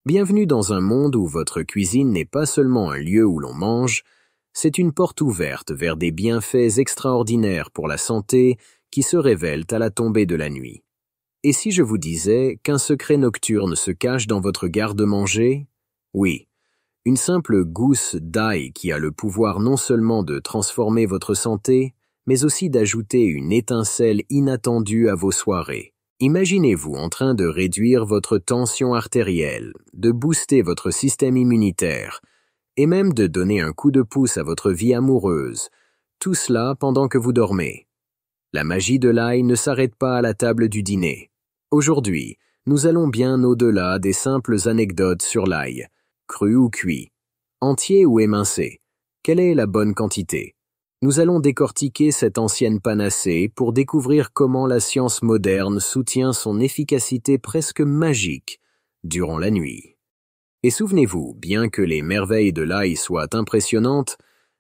Bienvenue dans un monde où votre cuisine n'est pas seulement un lieu où l'on mange, c'est une porte ouverte vers des bienfaits extraordinaires pour la santé qui se révèlent à la tombée de la nuit. Et si je vous disais qu'un secret nocturne se cache dans votre garde-manger? Oui, une simple gousse d'ail qui a le pouvoir non seulement de transformer votre santé, mais aussi d'ajouter une étincelle inattendue à vos soirées. Imaginez-vous en train de réduire votre tension artérielle, de booster votre système immunitaire, et même de donner un coup de pouce à votre vie amoureuse, tout cela pendant que vous dormez. La magie de l'ail ne s'arrête pas à la table du dîner. Aujourd'hui, nous allons bien au-delà des simples anecdotes sur l'ail, cru ou cuit, entier ou émincé. Quelle est la bonne quantité? Nous allons décortiquer cette ancienne panacée pour découvrir comment la science moderne soutient son efficacité presque magique durant la nuit. Et souvenez-vous, bien que les merveilles de l'ail soient impressionnantes,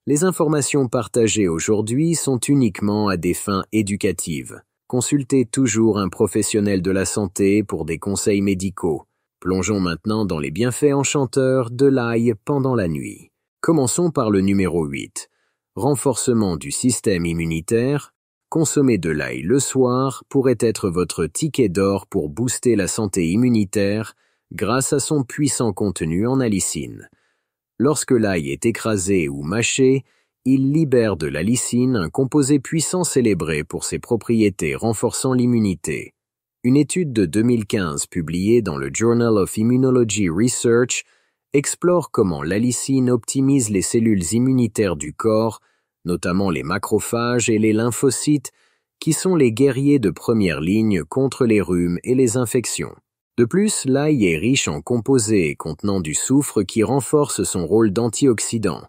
les informations partagées aujourd'hui sont uniquement à des fins éducatives. Consultez toujours un professionnel de la santé pour des conseils médicaux. Plongeons maintenant dans les bienfaits enchanteurs de l'ail pendant la nuit. Commençons par le numéro 8. Renforcement du système immunitaire. Consommer de l'ail le soir pourrait être votre ticket d'or pour booster la santé immunitaire grâce à son puissant contenu en allicine. Lorsque l'ail est écrasé ou mâché, il libère de la lysine, un composé puissant célébré pour ses propriétés renforçant l'immunité. Une étude de 2015 publiée dans le Journal of Immunology Research explore comment l'allicine optimise les cellules immunitaires du corps, notamment les macrophages et les lymphocytes, qui sont les guerriers de première ligne contre les rhumes et les infections. De plus, l'ail est riche en composés contenant du soufre qui renforce son rôle d'antioxydant.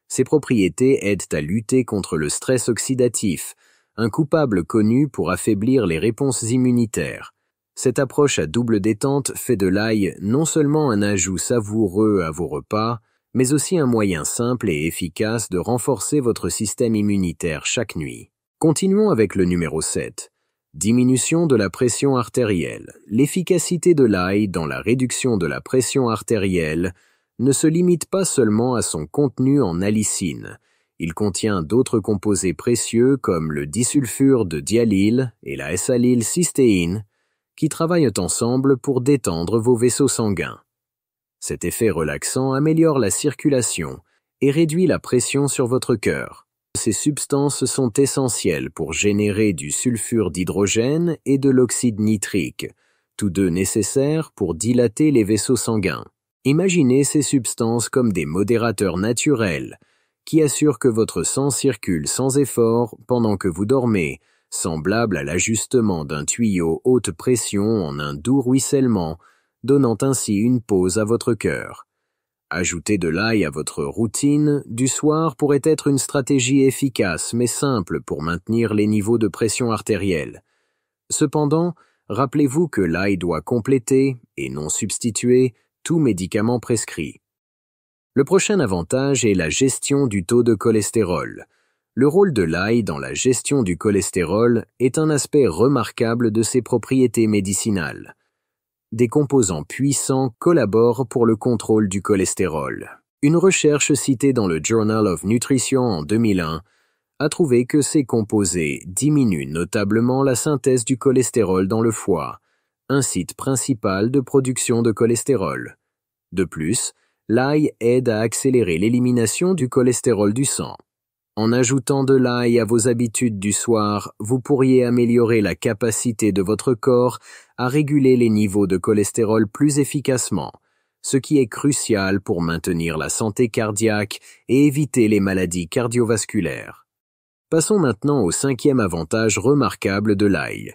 Ses propriétés aident à lutter contre le stress oxydatif, un coupable connu pour affaiblir les réponses immunitaires. Cette approche à double détente fait de l'ail non seulement un ajout savoureux à vos repas, mais aussi un moyen simple et efficace de renforcer votre système immunitaire chaque nuit. Continuons avec le numéro 7. Diminution de la pression artérielle. L'efficacité de l'ail dans la réduction de la pression artérielle ne se limite pas seulement à son contenu en allicine. Il contient d'autres composés précieux comme le disulfure de diallyle et la S-allylcystéine qui travaillent ensemble pour détendre vos vaisseaux sanguins. Cet effet relaxant améliore la circulation et réduit la pression sur votre cœur. Ces substances sont essentielles pour générer du sulfure d'hydrogène et de l'oxyde nitrique, tous deux nécessaires pour dilater les vaisseaux sanguins. Imaginez ces substances comme des modérateurs naturels qui assurent que votre sang circule sans effort pendant que vous dormez, semblable à l'ajustement d'un tuyau haute pression en un doux ruissellement, donnant ainsi une pause à votre cœur. Ajouter de l'ail à votre routine du soir pourrait être une stratégie efficace mais simple pour maintenir les niveaux de pression artérielle. Cependant, rappelez-vous que l'ail doit compléter, et non substituer, tout médicament prescrit. Le prochain avantage est la gestion du taux de cholestérol. Le rôle de l'ail dans la gestion du cholestérol est un aspect remarquable de ses propriétés médicinales. Des composants puissants collaborent pour le contrôle du cholestérol. Une recherche citée dans le Journal of Nutrition en 2001 a trouvé que ces composés diminuent notablement la synthèse du cholestérol dans le foie, un site principal de production de cholestérol. De plus, l'ail aide à accélérer l'élimination du cholestérol du sang. En ajoutant de l'ail à vos habitudes du soir, vous pourriez améliorer la capacité de votre corps à réguler les niveaux de cholestérol plus efficacement, ce qui est crucial pour maintenir la santé cardiaque et éviter les maladies cardiovasculaires. Passons maintenant au 5e avantage remarquable de l'ail,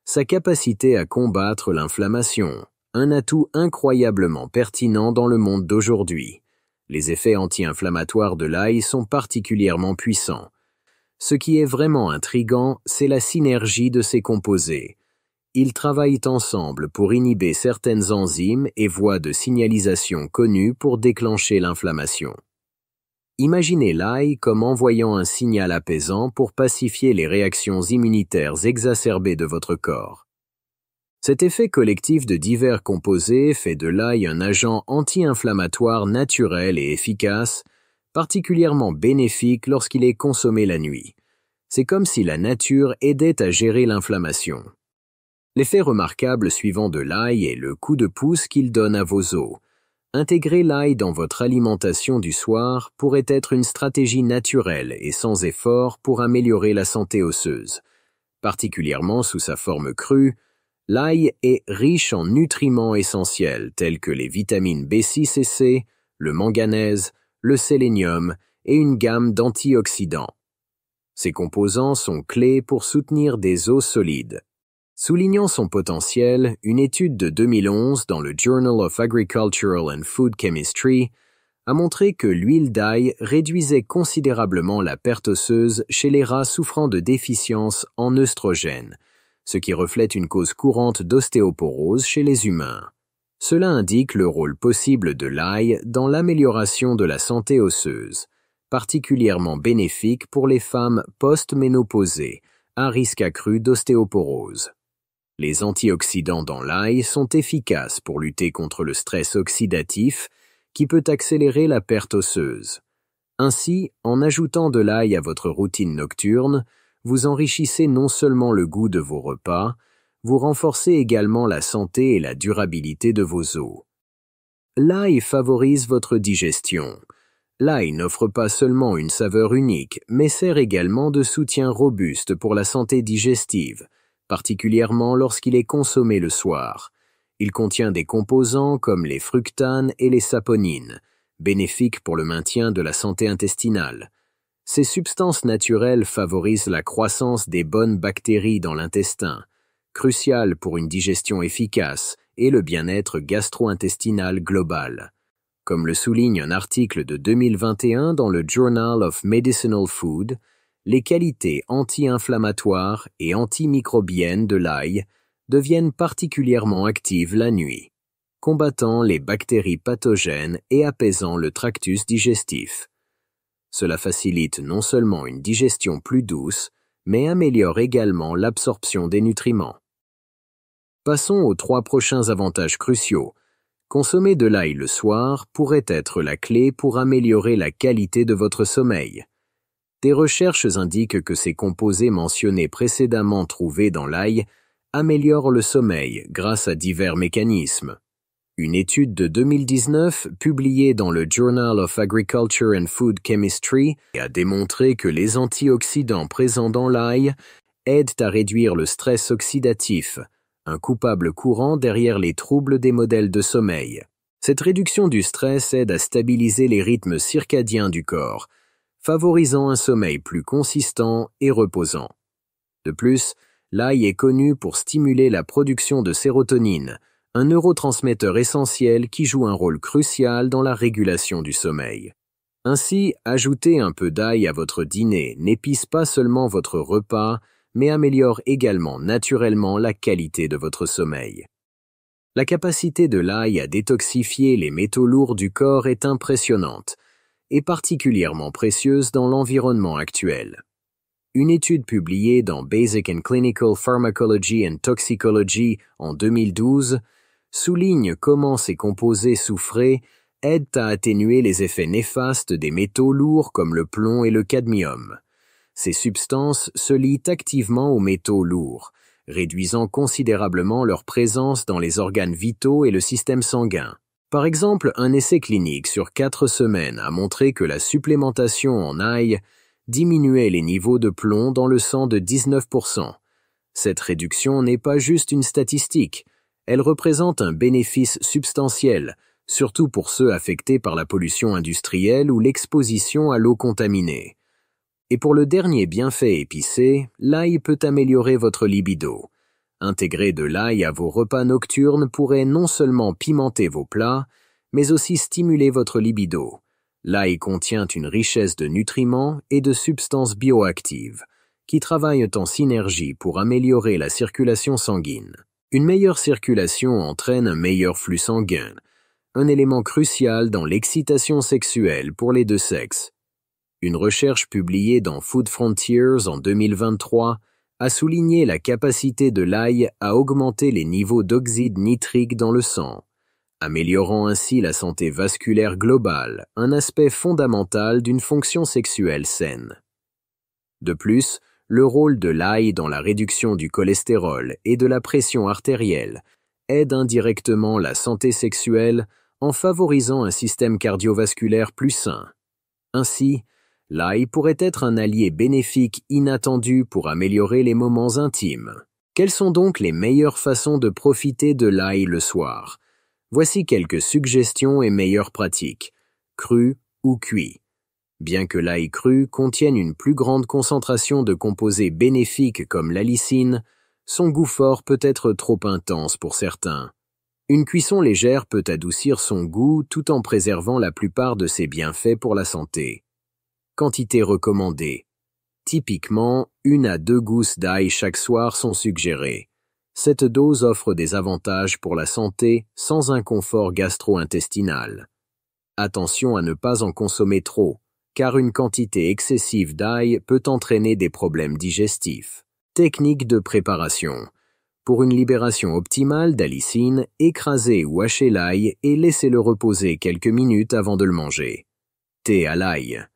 sa capacité à combattre l'inflammation, un atout incroyablement pertinent dans le monde d'aujourd'hui. Les effets anti-inflammatoires de l'ail sont particulièrement puissants. Ce qui est vraiment intriguant, c'est la synergie de ces composés. Ils travaillent ensemble pour inhiber certaines enzymes et voies de signalisation connues pour déclencher l'inflammation. Imaginez l'ail comme envoyant un signal apaisant pour pacifier les réactions immunitaires exacerbées de votre corps. Cet effet collectif de divers composés fait de l'ail un agent anti-inflammatoire naturel et efficace, particulièrement bénéfique lorsqu'il est consommé la nuit. C'est comme si la nature aidait à gérer l'inflammation. L'effet remarquable suivant de l'ail est le coup de pouce qu'il donne à vos os. Intégrer l'ail dans votre alimentation du soir pourrait être une stratégie naturelle et sans effort pour améliorer la santé osseuse. Particulièrement sous sa forme crue, l'ail est riche en nutriments essentiels tels que les vitamines B6 et C, le manganèse, le sélénium et une gamme d'antioxydants. Ces composants sont clés pour soutenir des os solides. Soulignant son potentiel, une étude de 2011 dans le Journal of Agricultural and Food Chemistry a montré que l'huile d'ail réduisait considérablement la perte osseuse chez les rats souffrant de déficience en œstrogènes, ce qui reflète une cause courante d'ostéoporose chez les humains. Cela indique le rôle possible de l'ail dans l'amélioration de la santé osseuse, particulièrement bénéfique pour les femmes post-ménopausées à risque accru d'ostéoporose. Les antioxydants dans l'ail sont efficaces pour lutter contre le stress oxydatif qui peut accélérer la perte osseuse. Ainsi, en ajoutant de l'ail à votre routine nocturne, vous enrichissez non seulement le goût de vos repas, vous renforcez également la santé et la durabilité de vos os. L'ail favorise votre digestion. L'ail n'offre pas seulement une saveur unique, mais sert également de soutien robuste pour la santé digestive, particulièrement lorsqu'il est consommé le soir. Il contient des composants comme les fructanes et les saponines, bénéfiques pour le maintien de la santé intestinale. Ces substances naturelles favorisent la croissance des bonnes bactéries dans l'intestin, cruciales pour une digestion efficace et le bien-être gastro-intestinal global. Comme le souligne un article de 2021 dans le Journal of Medicinal Food, les qualités anti-inflammatoires et antimicrobiennes de l'ail deviennent particulièrement actives la nuit, combattant les bactéries pathogènes et apaisant le tractus digestif. Cela facilite non seulement une digestion plus douce, mais améliore également l'absorption des nutriments. Passons aux 3 prochains avantages cruciaux. Consommer de l'ail le soir pourrait être la clé pour améliorer la qualité de votre sommeil. Des recherches indiquent que ces composés mentionnés précédemment trouvés dans l'ail améliorent le sommeil grâce à divers mécanismes. Une étude de 2019 publiée dans le Journal of Agriculture and Food Chemistry a démontré que les antioxydants présents dans l'ail aident à réduire le stress oxydatif, un coupable courant derrière les troubles des modèles de sommeil. Cette réduction du stress aide à stabiliser les rythmes circadiens du corps, favorisant un sommeil plus consistant et reposant. De plus, l'ail est connu pour stimuler la production de sérotonine, un neurotransmetteur essentiel qui joue un rôle crucial dans la régulation du sommeil. Ainsi, ajouter un peu d'ail à votre dîner n'épice pas seulement votre repas, mais améliore également naturellement la qualité de votre sommeil. La capacité de l'ail à détoxifier les métaux lourds du corps est impressionnante, et particulièrement précieuse dans l'environnement actuel. Une étude publiée dans Basic and Clinical Pharmacology and Toxicology en 2012 souligne comment ces composés soufrés aident à atténuer les effets néfastes des métaux lourds comme le plomb et le cadmium. Ces substances se lient activement aux métaux lourds, réduisant considérablement leur présence dans les organes vitaux et le système sanguin. Par exemple, un essai clinique sur 4 semaines a montré que la supplémentation en ail diminuait les niveaux de plomb dans le sang de 19%. Cette réduction n'est pas juste une statistique, elle représente un bénéfice substantiel, surtout pour ceux affectés par la pollution industrielle ou l'exposition à l'eau contaminée. Et pour le dernier bienfait épicé, l'ail peut améliorer votre libido. Intégrer de l'ail à vos repas nocturnes pourrait non seulement pimenter vos plats, mais aussi stimuler votre libido. L'ail contient une richesse de nutriments et de substances bioactives, qui travaillent en synergie pour améliorer la circulation sanguine. Une meilleure circulation entraîne un meilleur flux sanguin, un élément crucial dans l'excitation sexuelle pour les deux sexes. Une recherche publiée dans Food Frontiers en 2023 a souligné la capacité de l'ail à augmenter les niveaux d'oxyde nitrique dans le sang, améliorant ainsi la santé vasculaire globale, un aspect fondamental d'une fonction sexuelle saine. De plus, le rôle de l'ail dans la réduction du cholestérol et de la pression artérielle aide indirectement la santé sexuelle en favorisant un système cardiovasculaire plus sain. Ainsi, l'ail pourrait être un allié bénéfique inattendu pour améliorer les moments intimes. Quelles sont donc les meilleures façons de profiter de l'ail le soir? Voici quelques suggestions et meilleures pratiques, cru ou cuit. Bien que l'ail cru contienne une plus grande concentration de composés bénéfiques comme l'allicine, son goût fort peut être trop intense pour certains. Une cuisson légère peut adoucir son goût tout en préservant la plupart de ses bienfaits pour la santé. Quantité recommandée. Typiquement, 1 à 2 gousses d'ail chaque soir sont suggérées. Cette dose offre des avantages pour la santé sans inconfort gastro-intestinal. Attention à ne pas en consommer trop, car une quantité excessive d'ail peut entraîner des problèmes digestifs. Technique de préparation. Pour une libération optimale d'allicine, écrasez ou hachez l'ail et laissez-le reposer quelques minutes avant de le manger. Thé à l'ail.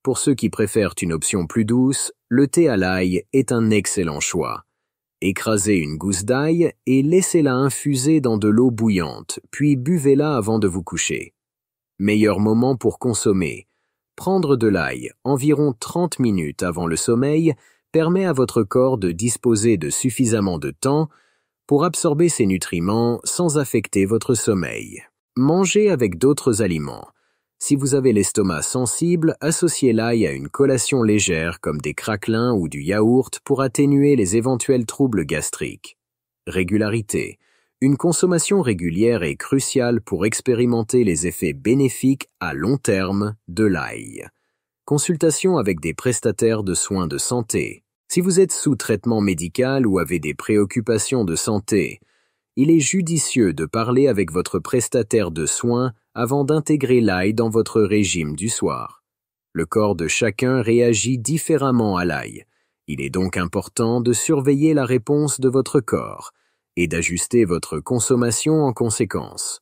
Pour ceux qui préfèrent une option plus douce, le thé à l'ail est un excellent choix. Écrasez une gousse d'ail et laissez-la infuser dans de l'eau bouillante, puis buvez-la avant de vous coucher. Meilleur moment pour consommer. Prendre de l'ail environ 30 minutes avant le sommeil permet à votre corps de disposer de suffisamment de temps pour absorber ces nutriments sans affecter votre sommeil. Mangez avec d'autres aliments. Si vous avez l'estomac sensible, associez l'ail à une collation légère comme des craquelins ou du yaourt pour atténuer les éventuels troubles gastriques. Régularité. Une consommation régulière est cruciale pour expérimenter les effets bénéfiques à long terme de l'ail. Consultation avec des prestataires de soins de santé. Si vous êtes sous traitement médical ou avez des préoccupations de santé, il est judicieux de parler avec votre prestataire de soins avant d'intégrer l'ail dans votre régime du soir. Le corps de chacun réagit différemment à l'ail. Il est donc important de surveiller la réponse de votre corps et d'ajuster votre consommation en conséquence.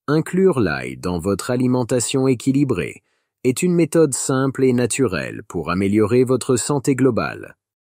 Inclure l'ail dans votre alimentation équilibrée est une méthode simple et naturelle pour améliorer votre santé globale.